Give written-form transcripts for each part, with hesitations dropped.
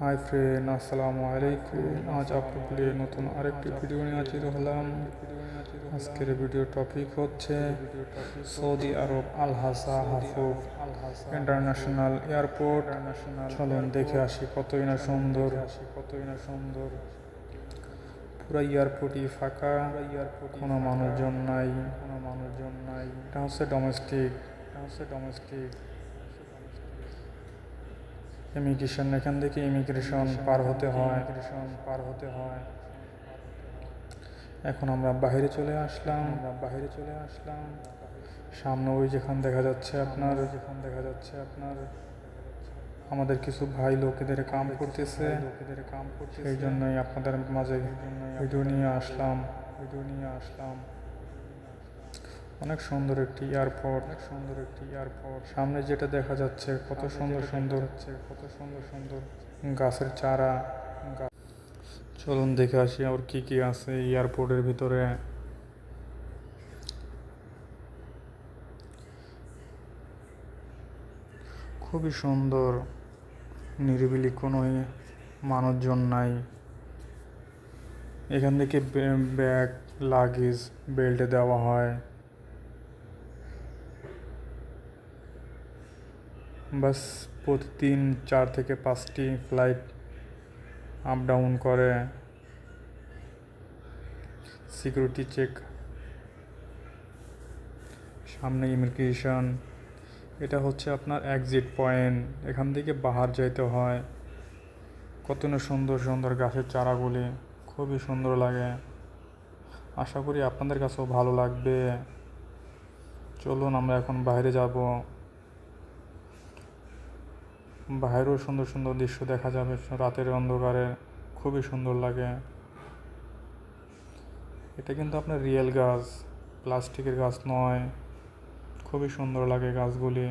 Hi friend, আসসালামু আলাইকুম। আজ আপনাদের লিয়ে নতুন আরেকটি ভিডিও নিয়ে হাজির হলাম। আজকের ভিডিও টপিক হচ্ছে সৌদি আরব আল হাসা হাফুফ ইন্টারন্যাশনাল এয়ারপোর্ট। চলুন দেখে আসি কতই না সুন্দর। পুরো এয়ারপোর্টই ফাঁকা, কোনো মানুষজন নাই। এটা হচ্ছে ডোমেস্টিক ইমিগ্রেশন। এখান থেকে ইমিগ্রেশন পার হতে হয়। এখন আমরা বাইরে চলে আসলাম। সামনে ওই যেখানে দেখা যাচ্ছে আপনার আমাদের কিছু ভাই লোকেদের কাম করতেছে। সেই জন্যই আপনাদের মাঝে ভিডিও নিয়ে আসলাম। অনেক সুন্দর একটি এয়ারপোর্ট। সামনে যেটা দেখা যাচ্ছে কত সুন্দর গাছের চারা। চলুন দেখে আসি আর কি কি আছে এয়ারপোর্টের ভিতরে। খুবই সুন্দর, নিরিবিলি, কোনো মানুষজন নাই। এখান থেকে ব্যাগ লাগেজ বেল্টে দেওয়া হয়। বাস প্রতিদিন 4 থেকে 5টি ফ্লাইট আপ ডাউন করে। সিকিউরিটি চেক, সামনে ইমিগ্রেশন। এটা হচ্ছে আপনার এক্সিট পয়েন্ট, এখান থেকে বাহার যাইতে হয়। কত না সুন্দর গাছের চারাগুলি, খুবই সুন্দর লাগে। আশা করি আপনাদের কাছেও ভালো লাগবে। চলুন আমরা এখন বাইরে যাব। বাইরেও সুন্দর দৃশ্য দেখা যাবে রাতের অন্ধকারে, খুবই সুন্দর লাগে। এটা কিন্তু আপনার রিয়েল গাছ, প্লাস্টিকের গাছ নয়। খুবই সুন্দর লাগে গাছগুলি।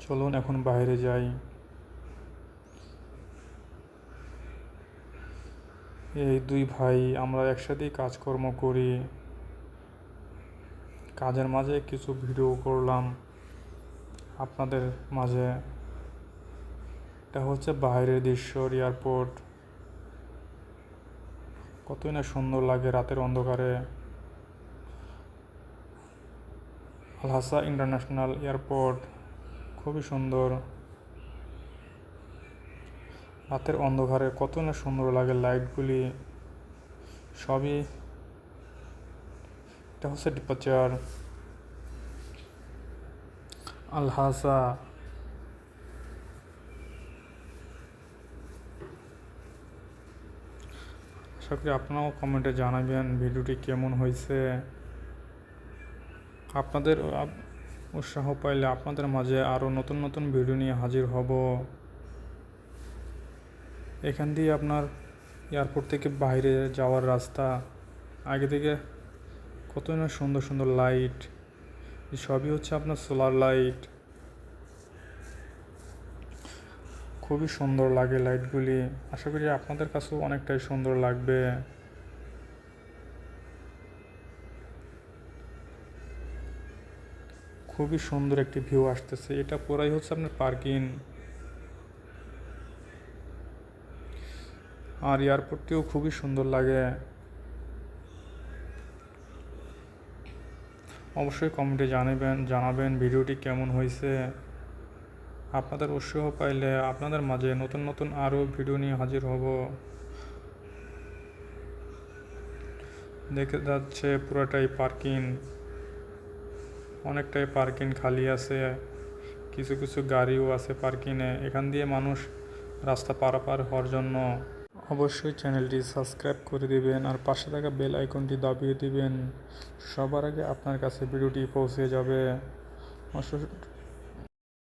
চলুন এখন বাইরে যাই। এই দুই ভাই আমরা একসাথেই কাজকর্ম করি। কাজের মাঝে কিছু ভিডিও করলাম আপনাদের মাঝে। এটা হচ্ছে বাইরের দৃশ্য, এয়ারপোর্ট। কতই না সুন্দর লাগে রাতের অন্ধকারে। আল হাসা ইন্টারন্যাশনাল এয়ারপোর্ট খুবই সুন্দর। রাতের অন্ধকারে কত না সুন্দর লাগে লাইটগুলি সবই। এটা হচ্ছে ডিপার্চার আল হাসা। আশা করি আপনারাও কমেন্টে জানাবেন ভিডিওটি কেমন হয়েছে। আপনাদের উৎসাহ পাইলে আপনাদের মাঝে আরও নতুন ভিডিও নিয়ে হাজির হব। এখান দিয়ে আপনার এয়ারপোর্ট থেকে বাইরে যাওয়ার রাস্তা, আগে থেকে কতই না সুন্দর লাইট। সবই হচ্ছে আপনার সোলার লাইট। খুবই সুন্দর লাগে লাইটগুলি। আশা করি আপনাদের কাছেও অনেকটাই সুন্দর লাগবে। খুবই সুন্দর একটি ভিউ আসতেছে। এটা পুরাই হচ্ছে আপনার পার্কিং। আর এয়ারপোর্টটিও খুবই সুন্দর লাগে। অবশ্যই কমেন্টে জানাবেন ভিডিওটি কেমন হয়েছে। আপনাদের উৎসাহ পাইলে আপনাদের মাঝে নতুন আরও ভিডিও নিয়ে হাজির হব। দেখে যাচ্ছে পুরোটাই পার্কিং, অনেকটাই পার্কিং খালি আছে। কিছু গাড়িও আছে পার্কিংয়ে। এখান দিয়ে মানুষ রাস্তা পারাপার হওয়ার জন্য। অবশ্যই চ্যানেলটি সাবস্ক্রাইব করে দিবেন আর পাশে থাকা বেল আইকনটি দাবিয়ে দিবেন। সবার আগে আপনার কাছে ভিডিওটি পৌঁছে যাবে।